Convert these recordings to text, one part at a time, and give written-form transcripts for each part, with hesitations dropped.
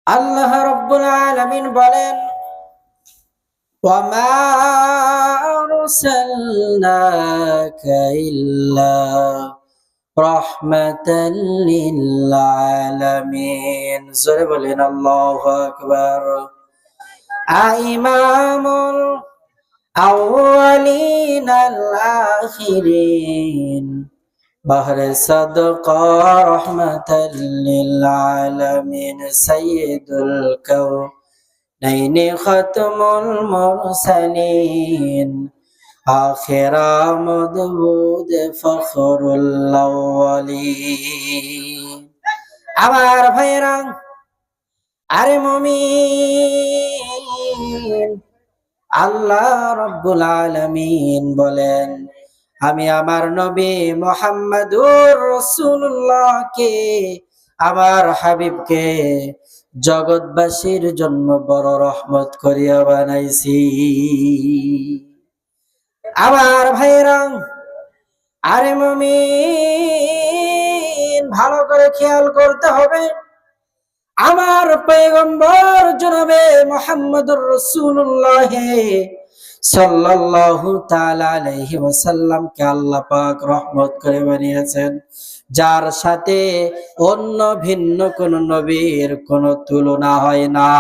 আল্লাহ রাব্বুল আলামিন বলেন, ওয়ামা আরসালনাকা ইল্লা রাহমাতাল লিল আলামিন। জোরে বলেন আল্লাহু আকবার। ইমামুল আউয়ালিন আল আখিরিন বাহরে সাদকা রহমাতাল লিল আলামিন সাইয়্যিদুল কাউনাইনি খাতমুল মুরসালিন আখিরা মদবুদ ফখরুল আউয়ালিন। আমার ভাইরা, আরে মুমিন, আল্লাহ রাব্বুল আলামিন বলেন, আমি আমার নবী মুহাম্মাদুর রাসূলুল্লাহকে, আমার হাবিবকে জগৎবাসীর জন্য বড় রহমত করিয়া বানাইছি। আমার ভাইরা, আরে মুমিন, ভালো করে খেয়াল করতে হবে। আমার পয়গম্বর জনাবে মুহাম্মদুর রাসূলুল্লাহ সাল্লাল্লাহু তাআলা আলাইহি ওয়াসাল্লামকে আল্লাহ পাক রহমত করে বানিয়েছেন, যার সাথে অন্য ভিন্ন কোন নবীর কোন তুলনা হয় না।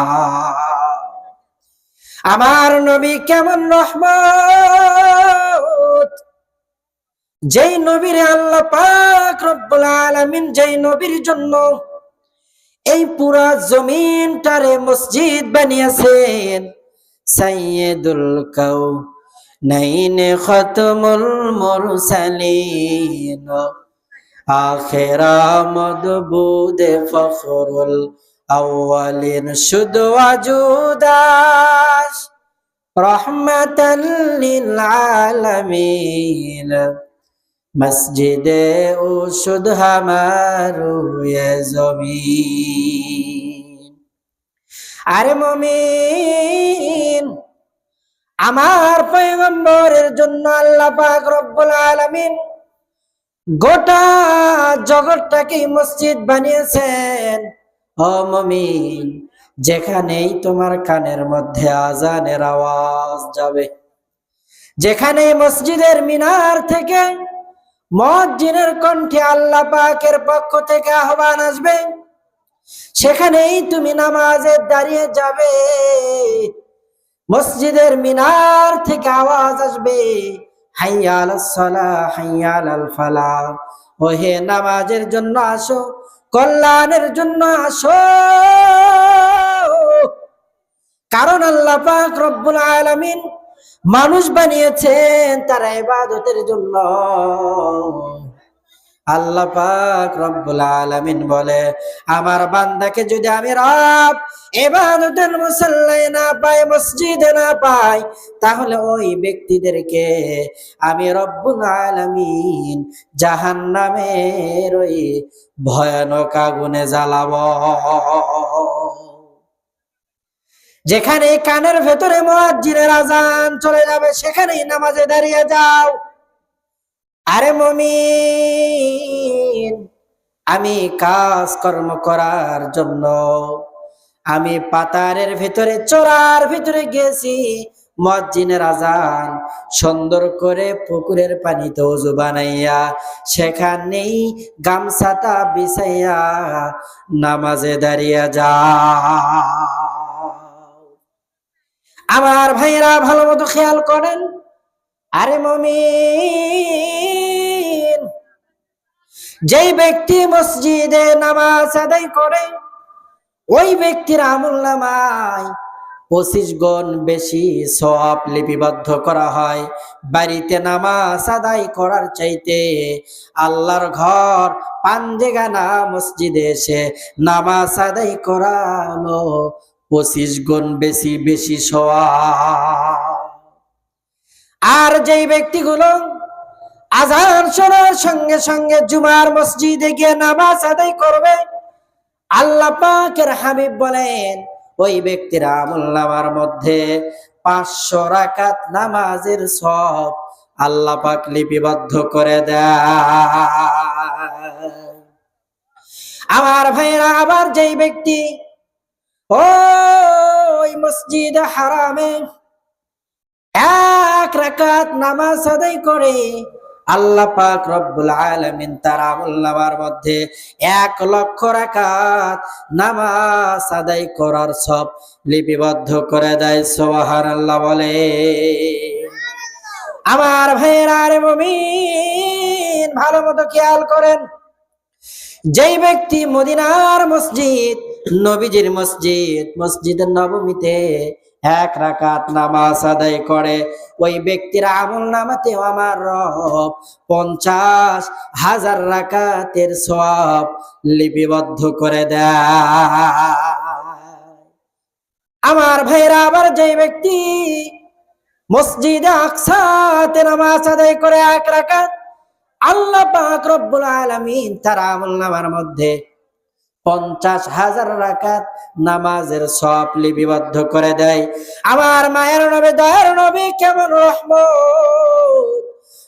আমার নবী কেমন রহমত! যেই নবীর আল্লাহ পাক রব্বুল আলামিন যেই নবীর জন্য এই পুরা জমিনটারে মসজিদ বানিয়েছেন, সাইয়্যিদুল কাউনাইন খাতমুল মুরসালিন আখিরা মদবুদ ফখরুল আউয়ালিন শুধু ওয়াজুদাস রহমাতাল লিল আলামিন মসজিদে ও শুধু হামারু এ জমিন। আরে মুমিন, আমার পয়গম্বরের জন্য আল্লাহ পাক রব্বুল আলামিন গোটা জগৎটাকে মসজিদ বানিয়েছেন। ও মুমিন, যেখানেই তোমার কানের মধ্যে আজানের আওয়াজ যাবে, যেখানেই মসজিদের মিনার থেকে মুয়াজ্জিনের কণ্ঠে আল্লাহ পাকের পক্ষ থেকে আহ্বান আসবে, সেখানেই তুমি নামাজে দাঁড়িয়ে যাবে। মসজিদের মিনার থেকে আওয়াজ আসবে, হাইয়া আলাস সালাহ, হাইয়া আলাল ফালাহ। ও হে, নামাজের জন্য আসো, কল্যাণের জন্য আসো। কারণ আল্লাহ পাক রব্বুল আলামিন মানুষ বানিয়েছেন তারা ইবাদতের জন্য। আল্লাহ পাক রব্বুল আলামিন বলে, আমার বান্দাকে যদি আমি রব ইবাদতের মুসাল্লায় না পাই, মসজিদে না পাই, তাহলে ওই ব্যক্তিদেরকে আমি রব্বুল আলামিন জাহান্নামের ওই ভয়ানক আগুনে জ্বালাবো। যেখানে কানের ভেতরে মুয়াজ্জিনের আজান চলে যাবে, সেখানেই নামাজে দাঁড়িয়ে যাও। আরে মুমিন, আমি কাজ কর্ম করার জন্য আমি পাতারের ভিতরে, চোরার ভিতরে গেছি, মুয়াজ্জিনের আজান সুন্দর করে পুকুরের পানিতে ওযু বানাইয়া সেখানেই গামছাটা বিছাইয়া নামাজে দাঁড়িয়ে যাও। আমার ভাইরা, ভালো মতো খেয়াল করেন। আরে মুমিন, যেই ব্যক্তি মসজিদে নামাজ আদায় করে, ওই ব্যক্তির আমলনামায় 25 গুণ বেশি সওয়াব লিপিবদ্ধ করা হয়। বাড়িতে নামাজ আদায় করার চাইতে আল্লাহর ঘর পাঞ্জেগানা মসজিদে এসে নামাজ আদায় করানো 25 গুণ বেশি বেশি সওয়াব। আর যেই ব্যক্তিগুলো আজান শোনার সঙ্গে সঙ্গে জুমার মসজিদে গিয়ে নামাজ আদায় করবে, আল্লাহ পাকের হাবিব বলেন, ওই ব্যক্তির আমলনামার মধ্যে 500 রাকাত নামাজের সওয়াব আল্লাহ পাক লিপিবদ্ধ করে দেয়। আমার ভাইরা, আবার যেই ব্যক্তি ওই মসজিদে হারামে এক রাকাত নামাজ আদায় করে আল্লাহ পাক রব্বুল আলামিন তার আমলনামার মধ্যে 1,00,000 রাকাত নামাজ আদায় করার সব লিপিবদ্ধ করে দেয়। সুবহানাল্লাহ বলে। আমার ভাইয়েরা রে মুমিন, ভালো মতো খেয়াল করেন, যেই ব্যক্তি মদিনার মসজিদ, নবীজির মসজিদ, মসজিদের নবমীতে 1 রাকাত নামাজ আদায় করে, ওই ব্যক্তির আমলনামাতেও আমার রব 50,000 রাকাতের সওয়াব লিপিবদ্ধ করে দেয়। আমার ভাইরা, আবার যেই ব্যক্তি মসজিদে আকসাতে নামাজ আদায় করে 1 রাকাত, আল্লাহ পাক রব্বুল আলামিন তার আমলনামার মধ্যে 50,000 রাকাত নামাজের সওয়াব লিপিবদ্ধ করে দেয়। আমার মায়ের নবী, দয়ার নবী, কেমন রহমত!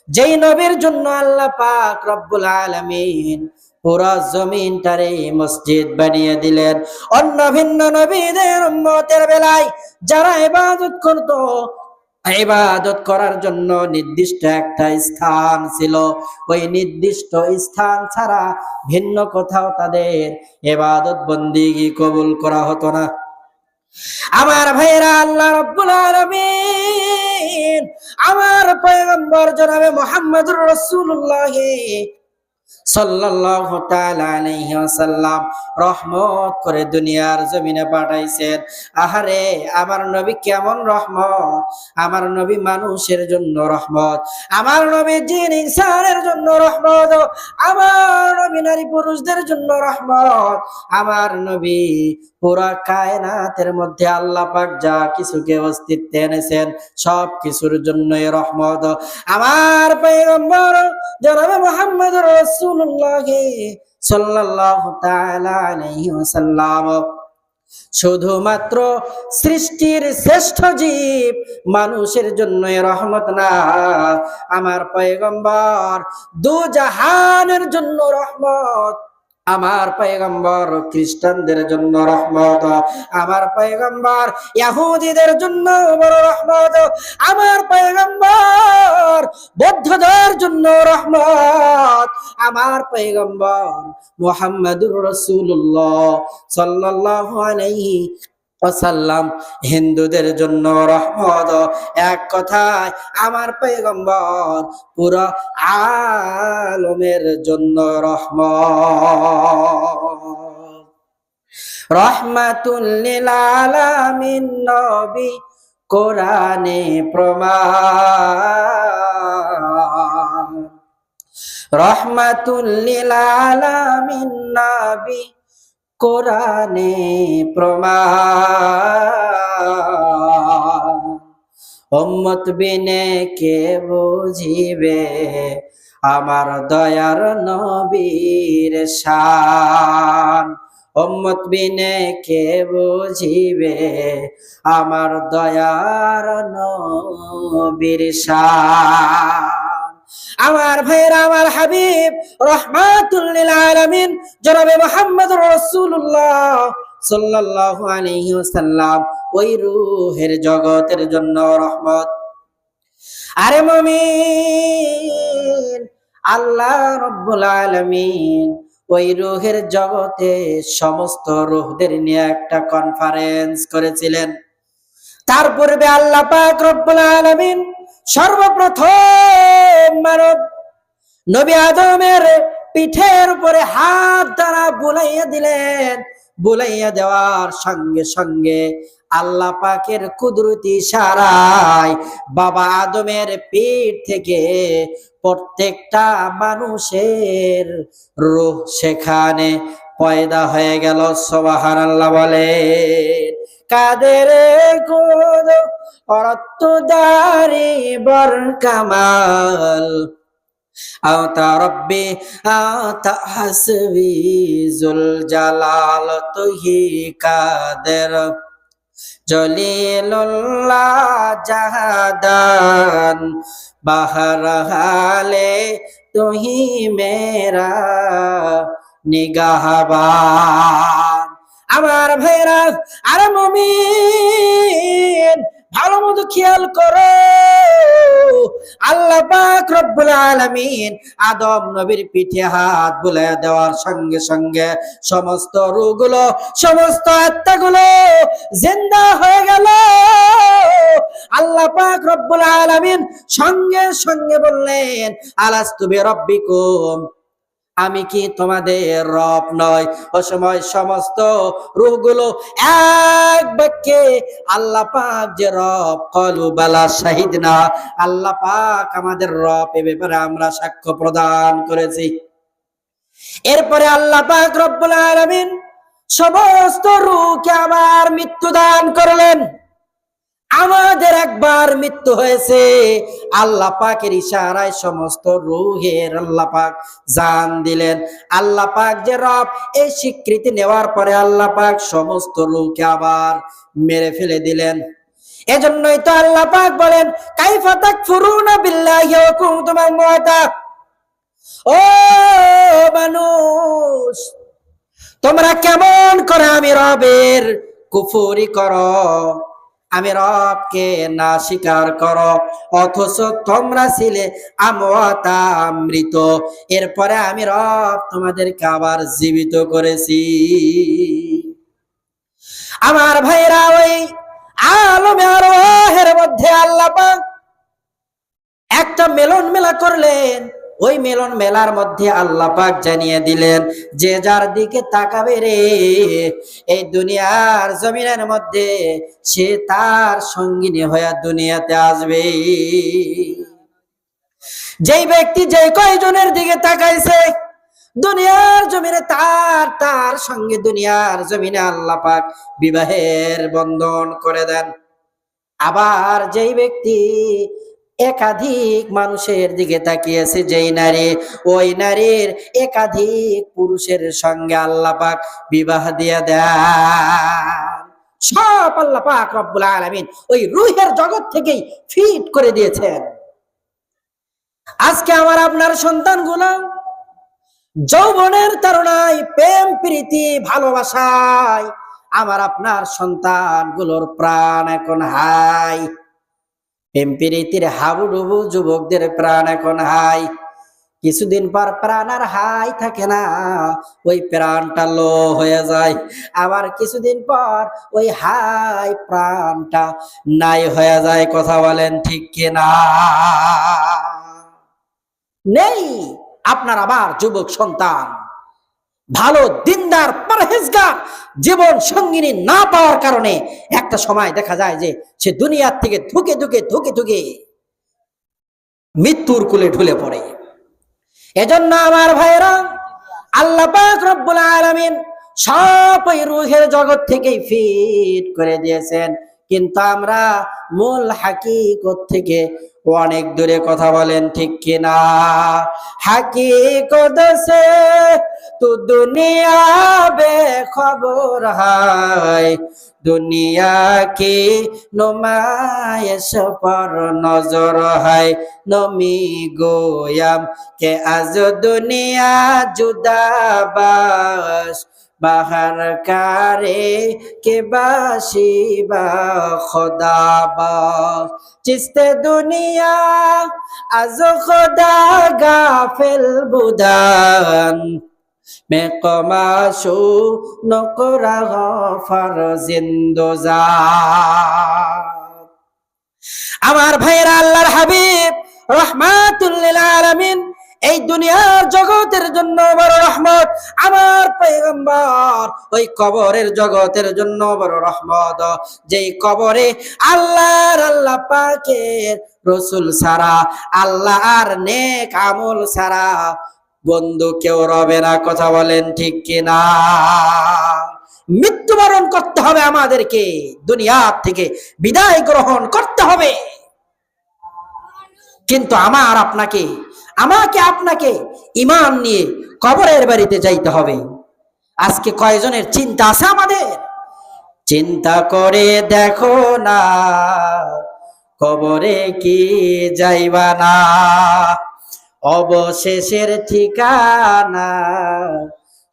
যেই নবীর জন্য আল্লাহ পাক রব্বুল আলামিন পুরো জমিনটারে মসজিদ বানিয়ে দিলেন। অন্য ভিন্ন নবীদের উম্মতের বেলায় যারা ইবাদত করত, ইবাদত করার জন্য নির্দিষ্ট একটা স্থান ছিল, ওই নির্দিষ্ট স্থান ছাড়া ভিন্ন কোথাও তাদের ইবাদত বন্দেগী কবুল করা হতো না। আমার ভাইরা, আল্লাহ রাব্বুল আলামিন আমার পয়গম্বর জনাবে মুহাম্মদুর রাসূলুল্লাহ সাল্লাল্লাহু তাআলা আলাইহি ওয়াসাল্লাম রহমত করে দুনিয়ার জমিনে পাঠাইছেন। আহারে, আমার নবী কেমন রহমত! আমার নবী মানুষের জন্য রহমত, আমার নবী জিন ইনসানের জন্য রহমত, আমার নবী নারী পুরুষদের জন্য রহমত, আমার নবী পুরা কায়নাতের মধ্যে আল্লাহ পাক যা কিছুকে অস্তিত্বে এনেছেন সব কিছুর জন্যই রহমত। আমার পয়গম্বর জনাবে মুহাম্মদুর রাসূলুল্লাহ সাল্লাল্লাহু তাআলা আলাইহি ওয়াসাল্লাম শুধুমাত্র সৃষ্টির শ্রেষ্ঠ জীব মানুষের জন্যই রহমত না, আমার পয়গম্বর দু জাহানের জন্য রহমত। আমার পয়গম্বর খ্রিস্টানদের জন্য রহমত, আমার পয়গম্বর ইহুদিদের জন্য বড় রহমত, আমার পয়গম্বর বৌদ্ধদের জন্য রহমত, আমার পয়গম্বর মুহাম্মদুর রাসূলুল্লাহ সাল্লাল্লাহু আলাইহি ওয়াসাল্লাম হিন্দুদের জন্য রহমত। এক কথায় আমার পয়গম্বর পুরো আলমের জন্য রহমত। রহমাতুল লিল আলামিন নবী কোরআনে প্রমাণ, রহমাতুল লিল আলামিন নবী কোরআনে প্রমাণ। উম্মত বিনে কে বুঝিবে আমার দয়ার নবীর শান, উম্মত বিনে কে বুঝিবে আমার দয়ার নবীর শান। আমার ভাইরা, আমার হাবিব রহমাতুল লিল আলামিন জনাবে মুহাম্মদুর রাসূলুল্লাহ সাল্লাল্লাহু আলাইহি ওয়াসাল্লাম ওই রূহের জগতের জন্য রহমত। আরে মুমিন, আল্লাহ রাব্বুল আলামিন ওই রূহের জগতে সমস্ত রূহদের নিয়ে একটা কনফারেন্স করেছিলেন। তার পূর্বে আল্লাহ পাক রব্বুল আলামিন সর্বপ্রথম মানব নবী আদমের পিঠের উপরে হাত দ্বারা বুলাইয়া দিলেন। বুলাইয়া দেওয়ার সঙ্গে সঙ্গে আল্লাহ পাকের কুদরতি ইশারায় বাবা আদমের পেট থেকে প্রত্যেকটা মানুষের রূহ সেখানে পয়দা হয়ে গেল। সুবহানাল্লাহ বলে। কাদের কোদ অরত্তদারি বর কামাল আতা রব্বি আতা হাসবি জুল জালাল তুহি কাদের জলিলুল্লাহ জাহাদান বাহর হালে তুহি মেরা নিগাহবান। আমার ভাইরা, আরে মুমিন, ভালো মতো খেয়াল করো। আল্লাহ পাক রব্বুল আলামিন আদম নবীর পিঠে হাত বুলাইয়া দেওয়ার সঙ্গে সঙ্গে সমস্ত রূহগুলো, সমস্ত আত্মাগুলো জিন্দা হয়ে গেল। আল্লাহ পাক রব্বুল আলামিন সঙ্গে সঙ্গে বললেন, আলাস্তু বিরাব্বিকুম, আমি কি তোমাদের রব নয়? ও সময় সমস্ত রূহগুলো এক বাক্যে আল্লাহ পাক যে রব, ক্বালু বালা শাহিদনা, আল্লাহ পাক আমাদের রব, এ ব্যাপারে আমরা সাক্ষ্য প্রদান করেছি। এরপরে আল্লাহ পাক রব্বুল আলামিন সমস্ত রূহকে আবার মৃত্যু দান করলেন। আমাদের একবার মৃত্যু হয়েছে, আল্লাহ পাকের ইশারায় সমস্ত রূহের আল্লাহ পাক জান দিলেন। আল্লাহ পাক যে রব, এই স্বীকৃতি নেওয়ার পরে আল্লাহ পাক সমস্ত রূহকে আবার মেরে ফেলে দিলেন। এজন্যই তো আল্লাহ পাক বলেন, কাইফা তাকফুরুনা বিল্লাহি ওয়া কুনতুম আমওয়াতা। ও মানুষ, তোমরা কেমন করে আমি রবের কুফরি করো, আমি রবকে না স্বীকার করো, অথচ তোমরা ছিলে আমওয়াতা, মৃত। এরপরে আমি রব তোমাদেরকে আবার জীবিত করেছি। আমার ভাইরা, ওই আলমে আরওয়াহের মধ্যে আল্লাহ পাক একটা মিলন মেলা করলেন। ওই মিলন মেলার মধ্যে আল্লাহ পাক জানিয়ে দিলেন, যে যার দিকে তাকাবে রে এই দুনিয়ার জমিনের মধ্যে, সে তার সঙ্গিনী হয়ে দুনিয়াতে আসবে। যেই ব্যক্তি যে কয়জনের দিকে তাকাইছে দুনিয়ার জমিনে, তার সঙ্গে দুনিয়ার জমিনে আল্লাহ পাক বিবাহের বন্ধন করে দেন। আবার যেই ব্যক্তি একাধিক মানুষের দিকে তাকিয়েছে, যেই নারী, ওই নারীর একাধিক পুরুষের সঙ্গে আল্লাহ পাক বিবাহ দিয়ে দেন। সব আল্লাহ পাক রব্বুল আলামিন ওই রূহের জগৎ থেকেই ফিট করে দিয়েছেন। আজকে আমার আপনার সন্তানগুলো যৌবনের তাড়নায়, প্রেম প্রীতি ভালোবাসায় আমার আপনার সন্তানগুলোর প্রাণ এখন হাই। প্রেম প্রীতির হাবুডুবু যুবকদের প্রাণ এখন হাই। কিছুদিন পর প্রাণ আর হাই থাকে না, ওই প্রাণটা লো হয়ে যায়। আবার কিছুদিন পর ওই হাই প্রাণটা নাই হয়ে যায়। কথা বলেন ঠিক কিনা? নেই আপনার আবার যুবক সন্তান ভালো দিনদার পরহেজগার জীবন সঙ্গিনী না পাওয়ার কারণে একটা সময় দেখা যায় যে সে দুনিয়ার থেকে ধুকে ধুকে ধুকে ধুকে মৃত্যুর কুলে ঢুলে পড়ে। এজন্য আমার ভাইরা, আল্লাহ পাক রব্বুল আলামিন সব ওই রূহের জগৎ থেকেই ফিট করে দিয়েছেন, কিন্তু আমরা মূল হাকিকত থেকে অনেক দূরে। কথা বলেন ঠিক কিনা? হাকিকত সে তু দুনিয়া বেখবর হায়, দুনিয়া কি নুমায়েশ পর নজর হায়, নমি গোয়াম কে আজ দুনিয়া জুদাবাস, বাহার কারে কে বাসি বা খোদাবাস, চিস্তে দুনিয়া আজ খোদা গাফিল বুদান, মে কমাশু নকরা গফার জিন্দোজা। আমার ভাইরা, আল্লাহর হাবিব রাহমাতুল লিল আলামিন এই দুনিয়ার জগতের জন্য বড় রহমত। আমার পয়গম্বর ওই কবরের জগতের জন্য বড় রহমত। যেই কবরে আল্লাহ পাকের রসুল ছাড়া, আল্লাহর নেক আমল ছাড়া বন্ধু কেউ রবে না। কথা বলেন ঠিক কিনা? মৃত্যুবরণ করতে হবে আমাদেরকে, দুনিয়া থেকে বিদায় গ্রহণ করতে হবে। কিন্তু আমাকে আপনাকে ঈমান নিয়ে কবরের বাড়িতে যাইতে হবে। আজকে কয়জনের চিন্তা আছে আমাদের? চিন্তা করে দেখো না, কবরে কি যাইবা না, অবশেষের ঠিকানা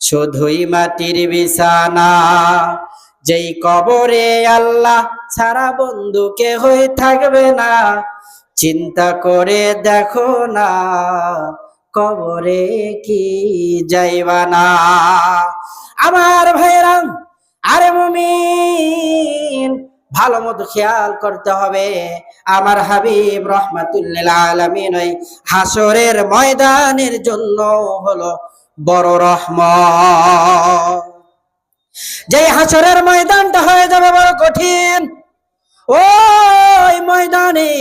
শুধুই মাটির বিছানা। যেই কবরে আল্লাহ ছাড়া বন্ধু কেহই থাকবে না, চিন্তা করে দেখো না কবরে কি যাইবা না। আমার ভাইরা, আরে মুমিন, ভালো মতো খেয়াল করতে হবে। আমার হাবিব রহমাতুল্লিল আলামিন ওই হাসরের ময়দানের জন্য হলো বড় রহমত। যে হাসরের ময়দানটা হয়ে যাবে বড় কঠিন, ওই ময়দানে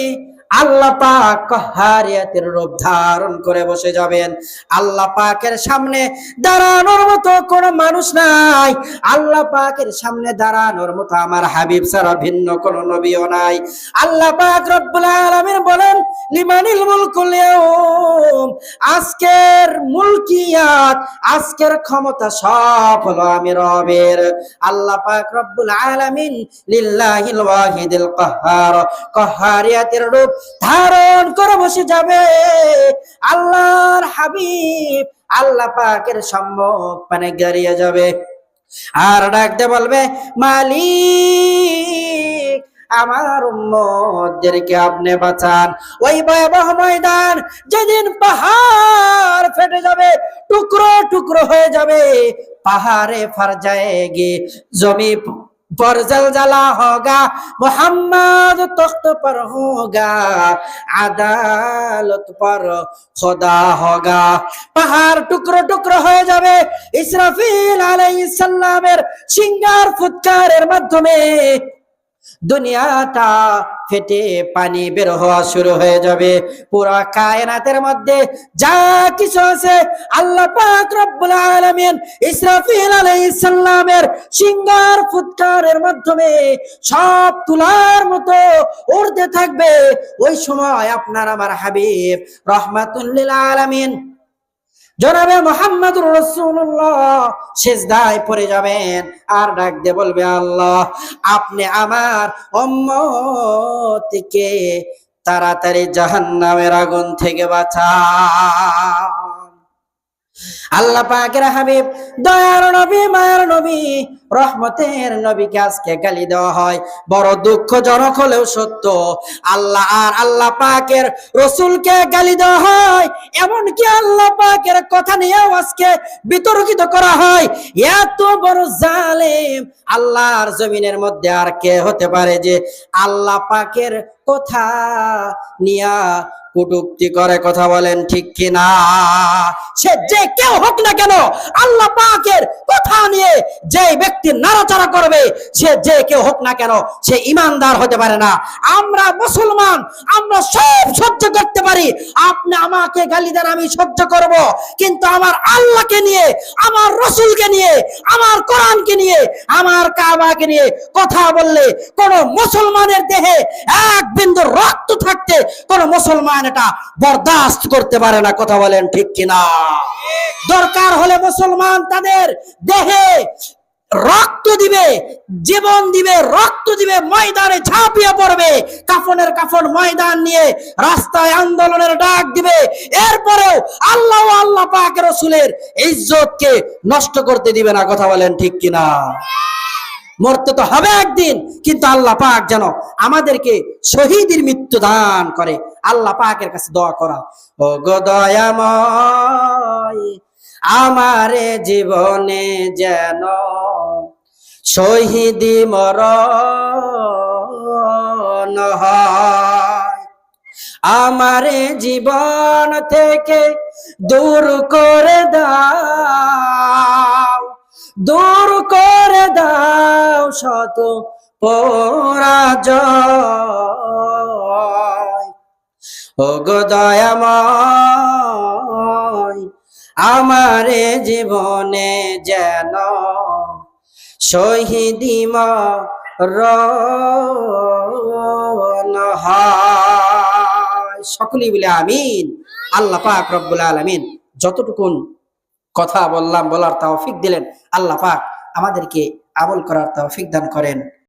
আল্লাহ পাক কাহারিয়াতের রূপ ধারণ করে বসে যাবেন। আল্লাহ পাকের সামনে দাঁড়ানোর মতো কোনো মানুষ নাই। আল্লাহ পাকের সামনে দাঁড়ানোর মতো আমার হাবিব ছাড়া ভিন্ন কোনো নবীও নাই। আল্লাহ পাক রব্বুল আলামিন বলেন, লিমানিল মুলকুল ইয়াউম, আজকের মুলকিয়াত, আজকের ক্ষমতা সব হলো আমি রবের। আল্লাহ পাক রব্বুল আলামিন লিল্লাহিল ওয়াহিদিল কাহ্হার, কাহারিয়াতের রূপ ধারণ করে বসে যাবে। আল্লাহর হাবিব আল্লাহ পাকের সম্মুখ পানে দাঁড়িয়ে যাবে আর ডাকতে বলবে, মালিক আমার উম্মতদেরকে আপনি বাঁচান। ওই ভয়াবহ ময়দান, যেদিন পাহাড় ফেটে যাবে, টুকরো টুকরো হয়ে যাবে, পাহাড়ে ফার जाएगी, জমি पर जलजला होगा, मोहम्मद तख्त पर होगा, আদালত पर खुदा होगा। পাহাড় টুকরো টুকরো হয়ে যাবে। ইসরাফিল আলাইহিস সালামের সিঙ্গার ফুৎকারের মাধ্যমে দুনিয়াটা ফেটে পানি বের হওয়া শুরু হয়ে যাবে। পুরা কায়নাতের মধ্যে যা কিছু আছে আল্লাহ পাক রব্বুল আলামিন ইসরাফিল আলাইহিস সালামের সিঙ্গার ফুৎকারের মাধ্যমে সব তুলার মতো উড়তে থাকবে। ওই সময় আপনার আমার হাবিব রাহমাতুল লিল আলামিন জনাবে মুহাম্মদুর রাসূলুল্লাহ সিজদায় পড়ে যাবেন আর ডাক দিয়ে বলবে, আল্লাহ আপনি আমার উম্মতকে তাড়াতাড়ি জাহান্নামের আগুন থেকে বাঁচান। আল্লাহ পাকের হাবিব, দয়ার নবী, মায়ের নবী, রহমতের নবীকে আজকে গালি দেওয়া হয়। বড় দুঃখজনক হলেও সত্য, আল্লাহ আর আল্লাহ পাকের রসুলকে গালি দেওয়া হয়। এমনকি আল্লাহ পাকের কথা নিয়েও আজকে বিতর্কিত করা হয়। এত বড় জালেম আল্লাহর জমিনের মধ্যে আর কে হতে পারে যে আল্লাহ পাকের কথা নিয়া কটূক্তি করে? কথা বলেন ঠিক কিনা? সে যে কেউ হোক না কেন, আল্লাহ পাকের কথা নিয়ে যে ব্যক্তি নাড়াচাড়া করবে, সে যে কেউ হোক না কেন, সে ঈমানদার হতে পারে না। আমরা মুসলমান, আমরা সব সহ্য করতে পারি। আপনি আমাকে গালি দেন, আমি সহ্য করব, কিন্তু আমার আল্লাহকে নিয়ে, আমার রসুলকে নিয়ে, আমার কোরআনকে নিয়ে, আমার কাবাকে নিয়ে কথা বললে কোন মুসলমানের দেহে এক বিন্দু রক্ত থাকতে কোন মুসলমান এটা বরদাস্ত করতে পারে না। কথা বলেন ঠিক কিনা? দরকার হলে মুসলমান তাদের দেহে রক্ত দিবে, জীবন দিবে, রক্ত দিবে, ময়দানে ঝাঁপিয়ে পড়বে, কাফনের কাফন ময়দান নিয়ে রাস্তায় আন্দোলনের ডাক দিবে। এরপরেও আল্লাহ ও আল্লাহ পাক রাসূলের ইজ্জতকে নষ্ট করতে দিবে না। কথা বলেন ঠিক কিনা? মরতে তো হবে একদিন, কিন্তু আল্লাহ পাক যেন আমাদেরকে শহীদের মৃত্যু দান করে। আল্লাহ পাকের কাছে দোয়া করা, ও গো দয়াময়, আমারে জীবনে যেন শহীদি মরণ হয়, আমারে জীবন থেকে দূর করে দাও, দূর করে দাও শত পরাজয়। ও গো দয়াময়, আমারে জীবনে যেন শহীদি মরণ হয়। সকলেই বলে আমিন। আল্লাহ পাক রব্বুল আলামিন যতটুকুন কথা বললাম, বলার তৌফিক দিলেন, আল্লাহ পাক আমাদেরকে আমল করার তৌফিক দান করেন।